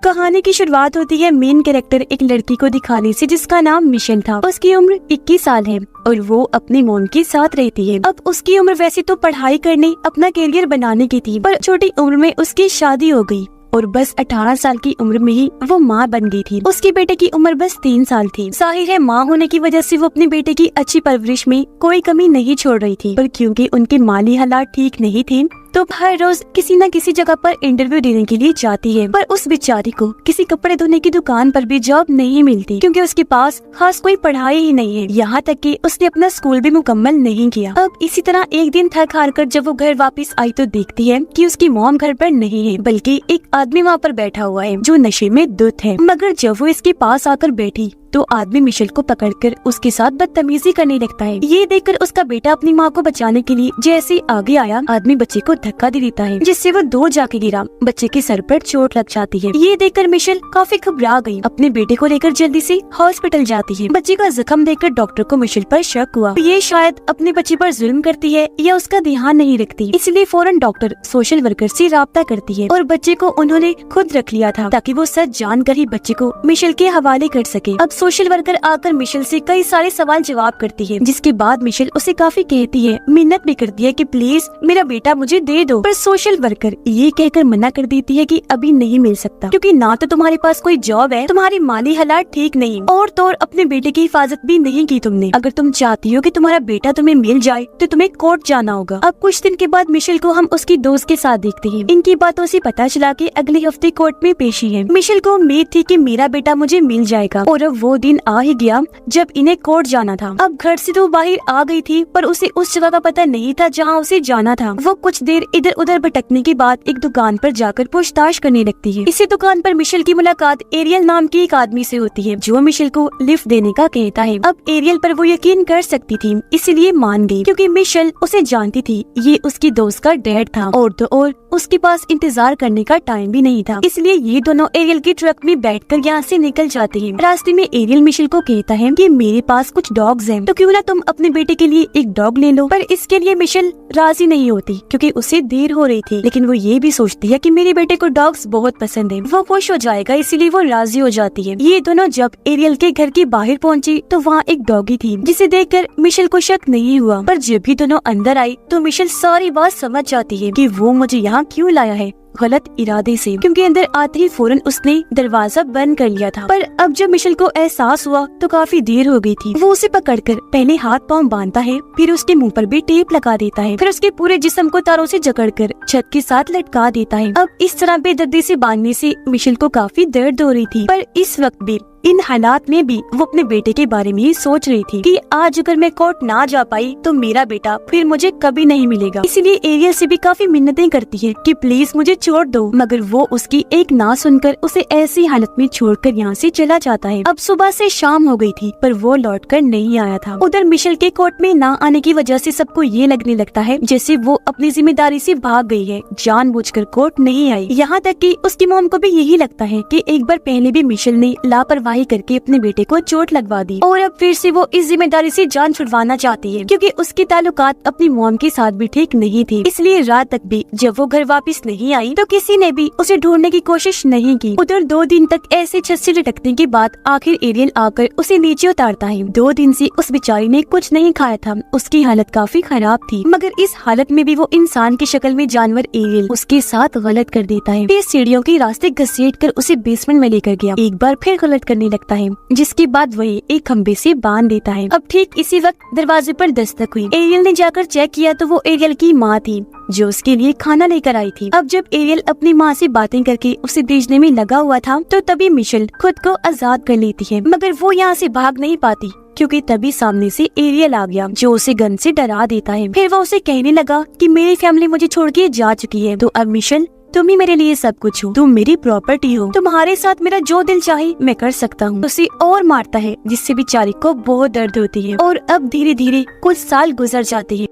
कहानी की शुरुआत होती है मेन कैरेक्टर एक लड़की को दिखाने से जिसका नाम मिशेल था। उसकी उम्र 21 साल है और वो अपनी मॉम के साथ रहती है। अब उसकी उम्र वैसे तो पढ़ाई करने, अपना करियर बनाने की थी, पर छोटी उम्र में उसकी शादी हो गई और बस 18 साल की उम्र में ही वो माँ बन गई थी। उसके बेटे की उम्र बस 3 साल थी। जाहिर है माँ होने की वजह से वो अपने बेटे की अच्छी परवरिश में कोई कमी नहीं छोड़ रही थी, पर क्योंकि उनके माली हालात ठीक नहीं थे तो हर रोज किसी न किसी जगह पर इंटरव्यू देने के लिए जाती है। पर उस बेचारी को किसी कपड़े धोने की दुकान पर भी जॉब नहीं मिलती क्योंकि उसके पास खास कोई पढ़ाई ही नहीं है। यहाँ तक कि उसने अपना स्कूल भी मुकम्मल नहीं किया। अब इसी तरह एक दिन थक हार कर जब वो घर वापस आई तो देखती है कि उसकी मॉम घर पर नहीं है, बल्कि एक आदमी वहाँ पर बैठा हुआ है जो नशे में धुत है। मगर जब वो इसके पास आकर बैठी तो आदमी मिशेल को पकड़कर उसके साथ बदतमीजी करने लगता है। ये देखकर उसका बेटा अपनी माँ को बचाने के लिए जैसे आगे आया, आदमी बच्चे को धक्का दे देता है जिससे वो दूर जाके गिरा। बच्चे के सर पर चोट लग जाती है। ये देखकर मिशेल काफी घबरा गई। अपने बेटे को लेकर जल्दी से हॉस्पिटल जाती है। बच्चे का जख्म देखकर डॉक्टर को मिशेल पर शक हुआ। ये शायद अपने बच्चे पर जुल्म करती है या उसका ध्यान नहीं रखती, इसलिए फौरन डॉक्टर सोशल वर्कर से राब्ता करती है और बच्चे को उन्होंने खुद रख लिया था ताकि वो सच जानकर ही बच्चे को मिशेल के हवाले कर सके। अब सोशल वर्कर आकर मिशेल से कई सारे सवाल जवाब करती है, जिसके बाद मिशेल उसे काफी कहती है, मिन्नत भी करती है कि प्लीज मेरा बेटा मुझे दे दो। पर सोशल वर्कर ये कहकर मना कर देती है कि अभी नहीं मिल सकता क्योंकि ना तो तुम्हारे पास कोई जॉब है, तुम्हारी माली हालात ठीक नहीं और तो और अपने बेटे की हिफाजत भी नहीं की तुमने। अगर तुम चाहती हो कि तुम्हारा बेटा तुम्हें मिल जाए तो तुम्हें कोर्ट जाना होगा। अब कुछ दिन के बाद मिशेल को हम उसकी दोस्त के साथ देखते हैं। इनकी बातों से पता चला कि अगले हफ्ते कोर्ट में पेशी है। मिशेल को उम्मीद थी कि मेरा बेटा मुझे मिल जाएगा और अब वो दिन आ ही गया जब इन्हें कोर्ट जाना था। अब घर से तो बाहर आ गई थी पर उसे उस जगह का पता नहीं था जहाँ उसे जाना था। वो कुछ देर इधर उधर भटकने के बाद एक दुकान पर जाकर पूछताछ करने लगती है। इसी दुकान पर मिशेल की मुलाकात एरियल नाम के एक आदमी से होती है जो मिशेल को लिफ्ट देने का कहता है। अब एरियल पर वो यकीन कर सकती थी इसलिए मान गई क्योंकि मिशेल उसे जानती थी। ये उसकी दोस्त का डैड था और तो और उसके पास इंतजार करने का टाइम भी नहीं था, इसलिए ये दोनों एरियल की ट्रक में बैठकर यहाँ से निकल जाते हैं। रास्ते में एरियल मिशेल को कहता है कि मेरे पास कुछ डॉग्स हैं तो क्यों ना तुम अपने बेटे के लिए एक डॉग ले लो। पर इसके लिए मिशेल राजी नहीं होती क्योंकि उसे देर हो रही थी, लेकिन वो ये भी सोचती है कि मेरे बेटे को डॉग्स बहुत पसंद है, वो खुश हो जाएगा, इसीलिए वो राजी हो जाती है। ये दोनों जब एरियल के घर के बाहर पहुँची तो वहाँ एक डॉगी थी जिसे देखकर मिशेल को शक नहीं हुआ। पर जब भी दोनों अंदर आई तो मिशेल सारी बात समझ जाती है कि वो मुझे यहाँ क्यों लाया है, गलत इरादे से, क्योंकि अंदर आते ही फौरन उसने दरवाजा बंद कर लिया था। पर अब जब मिशेल को एहसास हुआ तो काफी देर हो गई थी। वो उसे पकड़कर पहले हाथ पांव बांधता है, फिर उसके मुंह पर भी टेप लगा देता है, फिर उसके पूरे जिस्म को तारों से जकड़कर छत के साथ लटका देता है। अब इस तरह बेदर्दी से बांधने से मिशेल को काफी दर्द हो रही थी, पर इस वक्त भी इन हालात में भी वो अपने बेटे के बारे में ही सोच रही थी कि आज अगर मैं कोर्ट ना जा पाई तो मेरा बेटा फिर मुझे कभी नहीं मिलेगा। इसीलिए एरियल से भी काफी मिन्नतें करती है कि प्लीज मुझे छोड़ दो, मगर वो उसकी एक ना सुनकर उसे ऐसी हालत में छोड़कर यहाँ से चला जाता है। अब सुबह से शाम हो गई थी पर वो लौटकर नहीं आया था। उधर मिशेल के कोर्ट में ना आने की वजह से सबको ये लगने लगता है जैसे वो अपनी जिम्मेदारी से भाग गई है, जानबूझकर कोर्ट नहीं आई। यहाँ तक कि उसकी मॉम को भी यही लगता है कि एक बार पहले भी मिशेल ने लापरवाही करके अपने बेटे को चोट लगवा दी और अब फिर से वो इस जिम्मेदारी से जान छुड़वाना चाहती है क्योंकि उसके ताल्लुकात अपनी मॉम के साथ भी ठीक नहीं थे। इसलिए रात तक भी जब वो घर वापस नहीं आई तो किसी ने भी उसे ढूंढने की कोशिश नहीं की। उधर 2 दिन तक ऐसे छत से लटकने के बाद आखिर एरियल आकर उसे नीचे उतारता है। 2 दिन से उस बेचारी ने कुछ नहीं खाया था, उसकी हालत काफी खराब थी, मगर इस हालत में भी वो इंसान की शक्ल में जानवर एरियल उसके साथ गलत कर देता है। फिर सीढ़ियों के रास्ते घसीट कर उसे बेसमेंट में लेकर गया, एक बार फिर गलत करने लगता है, जिसके बाद वही एक खंबे से बांध देता है। अब ठीक इसी वक्त दरवाजे पर दस्तक हुई। एरियल ने जाकर चेक किया तो वो एरियल की माँ थी जो उसके लिए खाना लेकर आई थी। अब जब एरियल अपनी माँ से बातें करके उसे भेजने में लगा हुआ था तो तभी मिशेल खुद को आजाद कर लेती है, मगर वो यहाँ से भाग नहीं पाती क्योंकि तभी सामने से एरियल आ गया जो उसे गन से डरा देता है। फिर वो उसे कहने लगा कि मेरी फैमिली मुझे छोड़ के जा चुकी है, तो अब मिशेल तुम ही मेरे लिए सब कुछ हो, तुम मेरी प्रॉपर्टी हो, तुम्हारे साथ मेरा जो दिल चाहे मैं कर सकता हूँ। उसे और मारता है जिससे बेचारी को बहुत दर्द होती है और अब धीरे धीरे कुछ साल गुजर जाते हैं।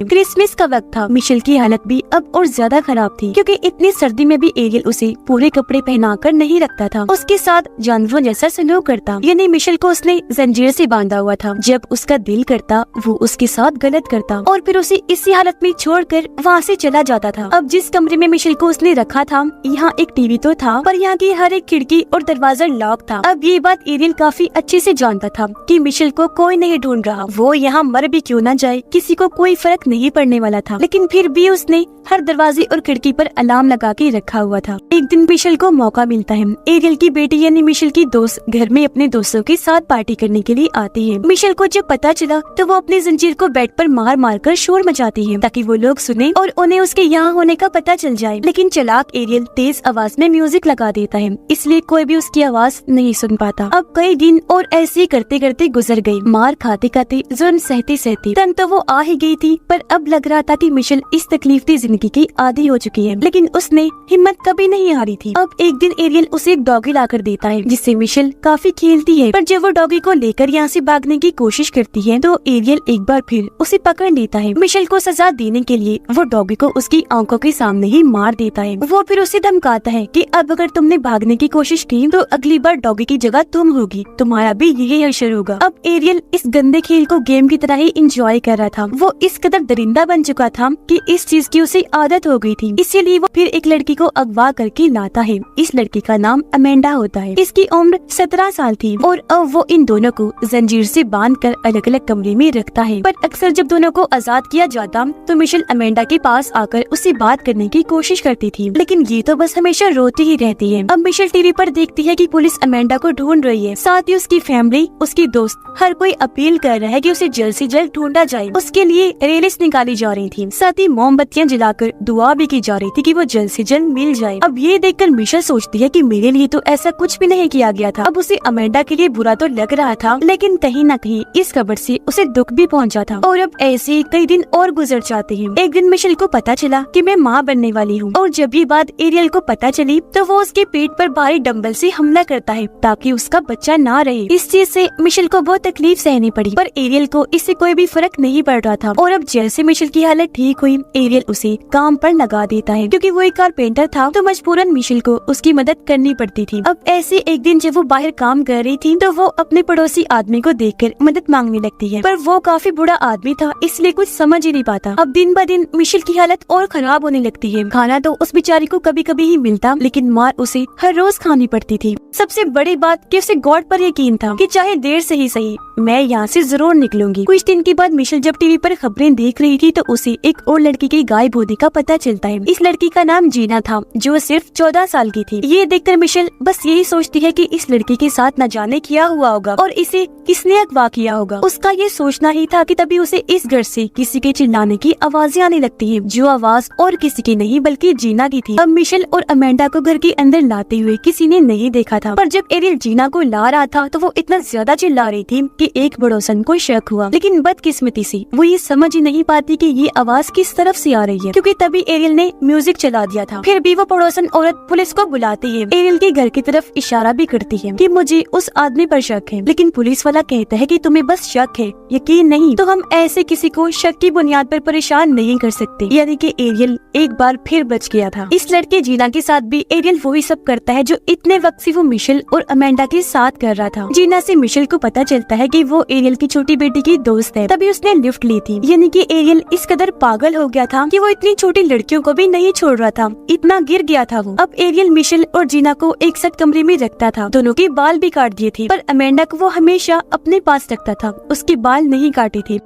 क्रिसमस का वक्त था। मिशेल की हालत भी अब और ज्यादा खराब थी क्योंकि इतनी सर्दी में भी एरियल उसे पूरे कपड़े पहनाकर नहीं रखता था। उसके साथ जानवरों जैसा सलूक करता, यानी मिशेल को उसने जंजीर से बांधा हुआ था। जब उसका दिल करता वो उसके साथ गलत करता और फिर उसे इसी हालत में छोड़कर वहाँ से चला जाता था। अब जिस कमरे में मिशेल को उसने रखा था, यहाँ एक टीवी तो था पर यहाँ की हर एक खिड़की और दरवाजा लॉक था। अब ये बात एरियल काफी अच्छे से जानता था कि मिशेल को कोई नहीं ढूंढ रहा, वो यहाँ मर भी क्यों न जाए, किसी को कोई फर्क नहीं पड़ने वाला था। लेकिन फिर भी उसने हर दरवाजे और खिड़की पर अलार्म लगा के रखा हुआ था। एक दिन मिशेल को मौका मिलता है। एरियल की बेटी यानी मिशेल की दोस्त घर में अपने दोस्तों के साथ पार्टी करने के लिए आती है। मिशेल को जब पता चला तो वो अपनी जंजीर को बेड पर मार मार कर शोर मचाती है ताकि वो लोग सुने और उन्हें उसके यहाँ होने का पता चल जाए। लेकिन चालाक एरियल तेज आवाज में म्यूजिक लगा देता है, इसलिए कोई भी उसकी आवाज नहीं सुन पाता। अब कई दिन और ऐसे ही करते करते गुजर गए। मार खाते खाते, जुर्म सहते सहते तन तो वो आ ही गई थी, पर अब लग रहा था कि मिशेल इस तकलीफी जिंदगी की आदी हो चुकी है। लेकिन उसने हिम्मत कभी नहीं हारी थी। अब एक दिन एरियल उसे एक डॉगी लाकर देता है जिससे मिशेल काफी खेलती है, पर जब वो डॉगी को लेकर यहाँ से भागने की कोशिश करती है तो एरियल एक बार फिर उसे पकड़ लेता है। मिशेल को सजा देने के लिए वो डॉगी को उसकी आंखों के सामने ही मार देता है। वो फिर उसे धमकाता है कि अब अगर तुमने भागने की कोशिश की तो अगली बार डॉगी की जगह तुम होगी, तुम्हारा भी यही हशर होगा। अब एरियल इस गंदे खेल को गेम की तरह ही इंजॉय कर रहा था। वो इस कदर दरिंदा बन चुका था कि इस चीज की उसे आदत हो गई थी। इसीलिए वो फिर एक लड़की को अगवा करके लाता है। इस लड़की का नाम अमेंडा होता है। इसकी उम्र 17 साल थी और अब वो इन दोनों को जंजीर से बांधकर अलग अलग कमरे में रखता है। पर अक्सर जब दोनों को आजाद किया जाता तो मिशेल अमेंडा के पास आकर उससे बात करने की कोशिश करती थी, लेकिन ये तो बस हमेशा रोती ही रहती है। अब मिशेल टीवी पर देखती है कि पुलिस अमेंडा को ढूंढ रही है। साथ ही उसकी फैमिली, उसकी दोस्त, हर कोई अपील कर रहा है कि उसे जल्द से जल्द ढूंढा जाए। उसके लिए रेलिस निकाली जा रही थी, साथ ही मोमबत्तियां जलाकर दुआ भी की जा रही थी कि वो जल्द से जल्द मिल जाए। अब ये देखकर मिशेल सोचती है कि मेरे लिए तो ऐसा कुछ भी नहीं किया गया था। अब उसे अमेंडा के लिए बुरा तो लग रहा था, लेकिन कहीं न कहीं इस खबर से उसे दुख भी पहुंचा था। और अब ऐसे कई दिन और गुजर जाते हैं। एक दिन मिशेल को पता चला कि मैं माँ बनने वाली हूँ, और जब ये बात एरियल को पता चली तो वो उसके पेट पर भारी डंबल से हमला करता है ताकि उसका बच्चा ना रहे। इस चीज से मिशेल को बहुत तकलीफ सहनी पड़ी, पर एरियल को इससे कोई भी फर्क नहीं पड़ रहा था। और अब जैसे मिशेल की हालत ठीक हुई, एरियल उसे काम पर लगा देता है। क्योंकि वो एक कारपेंटर था तो मजबूरन मिशेल को उसकी मदद करनी पड़ती थी। अब ऐसे एक दिन जब वो बाहर काम कर रही थी तो वो अपने पड़ोसी आदमी को देखकर मदद मांगने लगती है, पर वो काफी बुरा आदमी था, इसलिए कुछ समझ ही नहीं पाता। अब दिन ब दिन मिशेल की हालत और खराब होने लगती है। खाना तो उस बेचारी को कभी कभी ही मिलता, लेकिन मार उसे हर रोज खानी पड़ती थी। सबसे बड़ी बात कि उसे गॉड पर यकीन था कि चाहे देर से ही सही मैं यहाँ से जरूर निकलूंगी। कुछ दिन के बाद मिशेल जब टीवी पर खबरें देख रही थी तो उसे एक और लड़की के गायब होने का पता चलता है। इस लड़की का नाम जीना था जो सिर्फ 14 साल की थी। ये देखकर मिशेल बस यही सोचती है कि इस लड़की के साथ न जाने क्या हुआ होगा और इसे किसने अगवा किया होगा। उसका ये सोचना ही था कि तभी उसे इस घर से किसी के चिल्लाने की आवाजें आने लगती है, जो आवाज और किसी की नहीं बल्कि जीना की थी। अब मिशेल और अमेंडा को घर के अंदर लाते हुए किसी ने नहीं देखा था, पर जब एरियल जीना को ला रहा था तो वो इतना ज्यादा चिल्ला रही थी कि एक पड़ोसन को शक हुआ। लेकिन बदकिस्मती से वो ये समझ ही नहीं पाती कि ये आवाज किस तरफ से आ रही है, क्योंकि तभी एरियल ने म्यूजिक चला दिया था। फिर भी वो पड़ोसन औरत पुलिस को बुलाती है। एरियल के घर की तरफ इशारा भी करती है कि मुझे उस आदमी पर शक है, लेकिन पुलिस वाला कहता है कि तुम्हें बस शक है, यकीन नहीं, तो हम ऐसे किसी को शक की बुनियाद पर परेशान नहीं कर सकते। यानी कि एरियल एक बार फिर बच गया था। इस लड़के जीना के साथ भी एरियल वही सब करता है जो इतने वक्त से वो मिशेल और अमेंडा के साथ कर रहा था। जीना से मिशेल को पता चलता है कि वो एरियल की छोटी बेटी की दोस्त है, तभी उसने लिफ्ट ली थी। यानी कि एरियल इस कदर पागल हो गया था कि वो इतनी छोटी लड़कियों को भी नहीं छोड़ रहा था, इतना गिर गया था वो। अब एरियल मिशेल और जीना को एक साथ कमरे में रखता था। दोनों के बाल भी काट दिए थे, पर अमेंडा को वो हमेशा अपने पास रखता था, उसके बाल नहीं काटे थे।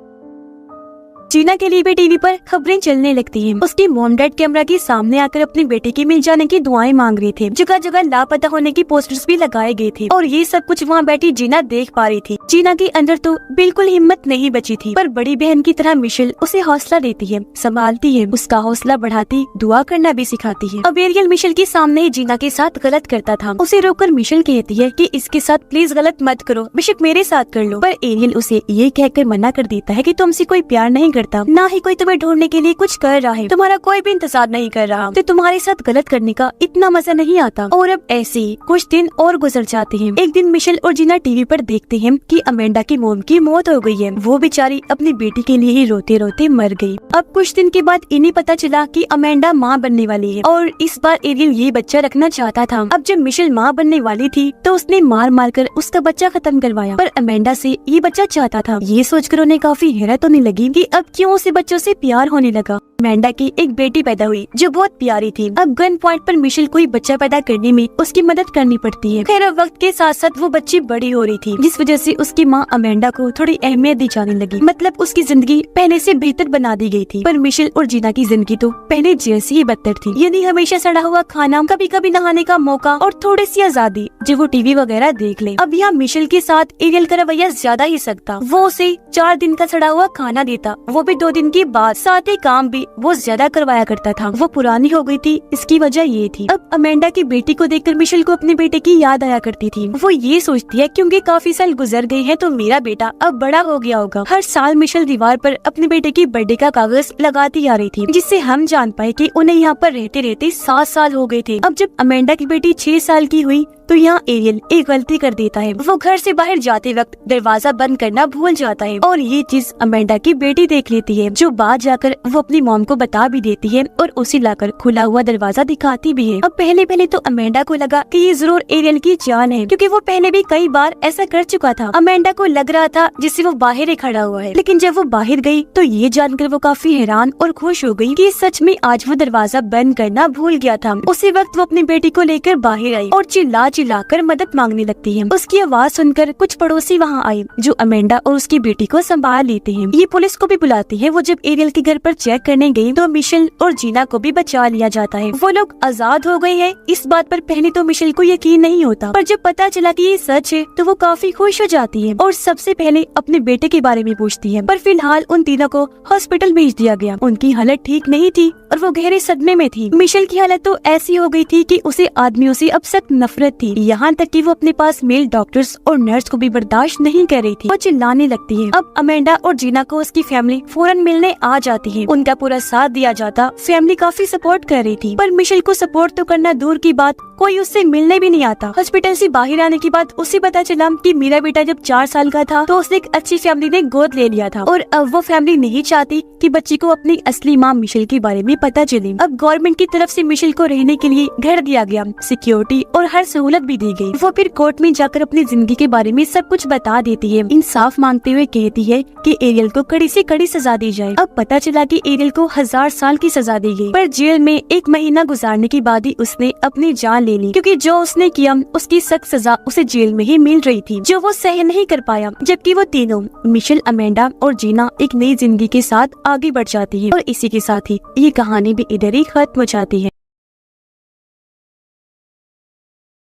जीना के लिए भी टीवी पर खबरें चलने लगती हैं। उसकी मॉम डैड कैमरा के सामने आकर अपनी बेटी के मिल जाने की दुआएं मांग रहे थे। जगह जगह लापता होने की पोस्टर्स भी लगाए गए थे और ये सब कुछ वहाँ बैठी जीना देख पा रही थी। जीना के अंदर तो बिल्कुल हिम्मत नहीं बची थी, पर बड़ी बहन की तरह मिशेल उसे हौसला देती है, संभालती है, उसका हौसला बढ़ाती, दुआ करना भी सिखाती है। अब एरियल मिशेल के सामने ही जीना के साथ गलत करता था। उसे रोककर मिशेल कहती है कि इसके साथ प्लीज गलत मत करो, बेशक मेरे साथ कर लो, पर एरियल उसे ये कहकर मना कर देता है कि तुमसे कोई प्यार नहीं करता, ना ही कोई तुम्हें ढूंढने के लिए कुछ कर रहा है, तुम्हारा कोई भी इंतजार नहीं कर रहा, तो तुम्हारे साथ गलत करने का इतना मजा नहीं आता। और अब ऐसे ही कुछ दिन और गुजर जाते हैं। एक दिन मिशेल और जीना टीवी पर देखते हैं कि अमेंडा की मोम की मौत हो गई है। वो बेचारी अपनी बेटी के लिए ही रोते रोते मर गई। अब कुछ दिन के बाद इन्हें पता चला कि अमेंडा माँ बनने वाली है और इस बार एरियल ये बच्चा रखना चाहता था। अब जब मिशेल माँ बनने वाली थी तो उसने मार मार कर उसका बच्चा खत्म करवाया, पर अमेंडा से ये बच्चा चाहता था। ये सोचकर उन्हें काफी हैरत होने लगी कि अब क्यों उसे बच्चों से प्यार होने लगा। अमेंडा की एक बेटी पैदा हुई जो बहुत प्यारी थी। अब गन पॉइंट पर मिशेल को बच्चा पैदा करने में उसकी मदद करनी पड़ती है। खैर अब वक्त के साथ साथ वो बच्ची बड़ी हो रही थी, जिस वजह से उसकी माँ अमेंडा को थोड़ी अहमियत दी जाने लगी। मतलब उसकी जिंदगी पहले से बेहतर बना दी गई थी। पर मिशेल और जीना की जिंदगी तो पहले जैसी ही बदतर थी। यानी हमेशा सड़ा हुआ खाना, कभी कभी नहाने का मौका और थोड़ी सी आजादी जो वो टीवी वगैरह देख ले। अब यहाँ मिशेल के साथ एरियल का रवैया ज्यादा ही सख्त था। वो उसे 4 दिन का सड़ा हुआ खाना देता, वो भी 2 दिन के बाद। साथ ही काम भी वो ज्यादा करवाया करता था। वो पुरानी हो गई थी, इसकी वजह ये थी। अब अमेंडा की बेटी को देखकर मिशेल को अपने बेटे की याद आया करती थी। वो ये सोचती है क्योंकि काफी साल गुजर गए हैं तो मेरा बेटा अब बड़ा हो गया होगा। हर साल मिशेल दीवार पर अपने बेटे की बर्थडे का कागज लगाती आ रही थी, जिससे हम जान पाए कि उन्हें यहाँ पर रहते रहते 7 साल हो गए थे। अब जब अमेंडा की बेटी 6 साल की हुई तो यहाँ एरियल एक गलती कर देता है। वो घर से बाहर जाते वक्त दरवाजा बंद करना भूल जाता है और ये चीज अमेंडा की बेटी देख लेती है, जो बाद जाकर वो अपनी मॉम को बता भी देती है और उसे लाकर खुला हुआ दरवाजा दिखाती भी है। अब पहले तो अमेंडा को लगा कि ये जरूर एरियल की जान है, क्योंकि वो पहले भी कई बार ऐसा कर चुका था। अमेंडा को लग रहा था जिससे वो बाहर ही खड़ा हुआ है, लेकिन जब वो बाहर गई तो ये जानकर वो काफी हैरान और खुश हो गई कि सच में आज वो दरवाजा बंद करना भूल गया था। उसी वक्त वो अपनी बेटी को लेकर बाहर आई और चिल्लाकर मदद मांगने लगती है। उसकी आवाज सुनकर कुछ पड़ोसी वहाँ आए, जो अमेंडा और उसकी बेटी को संभाल लेते हैं। ये पुलिस को भी बुलाती है। वो जब एरियल के घर पर चेक करने गई तो मिशेल और जीना को भी बचा लिया जाता है। वो लोग आजाद हो गए हैं। इस बात पर पहले तो मिशेल को यकीन नहीं होता, पर जब पता चला कि ये सच है तो वो काफी खुश हो जाती है और सबसे पहले अपने बेटे के बारे में पूछती है। पर फिलहाल उन तीनों को हॉस्पिटल भेज दिया गया। उनकी हालत ठीक नहीं थी और वो गहरे सदमे में थी। मिशेल की हालत तो ऐसी हो गई थी कि उसे आदमियों से अब सख्त नफरत थी, यहाँ तक कि वो अपने पास मेल डॉक्टर्स और नर्स को भी बर्दाश्त नहीं कर रही थी। वो चिल्लाने लगती है। अब अमेंडा और जीना को उसकी फैमिली फौरन मिलने आ जाती है। उनका पूरा साथ दिया जाता। फैमिली काफी सपोर्ट कर रही थी, पर मिशेल को सपोर्ट तो करना दूर की बात, कोई उससे मिलने भी नहीं आता। हॉस्पिटल से बाहर आने के बाद उसे पता चला कि मेरा बेटा जब 4 साल का था तो उसे एक अच्छी फैमिली ने गोद ले लिया था और अब वो फैमिली नहीं चाहती कि बच्ची को अपनी असली माँ मिशेल के बारे में पता चले। अब गवर्नमेंट की तरफ से मिशेल को रहने के लिए घर दिया गया, सिक्योरिटी और हर सहूलत भी दी गई। वो फिर कोर्ट में जाकर अपनी जिंदगी के बारे में सब कुछ बता देती है। इंसाफ मांगते हुए कहती है कि एरियल को कड़ी से कड़ी सजा दी जाए। अब पता चला कि एरियल को 1000 साल की सजा दी गई, पर जेल में 1 महीना गुजारने के बाद ही उसने अपनी जान ले ली, क्योंकि जो उसने किया उसकी सख्त सजा उसे जेल में ही मिल रही थी, जो वो सहन नहीं कर पाया। जबकि वो तीनों मिशेल, अमेंडा और जीना एक नई जिंदगी के साथ आगे बढ़ जाती है और इसी के साथ ही ये कहानी भी इधर ही खत्म हो जाती है।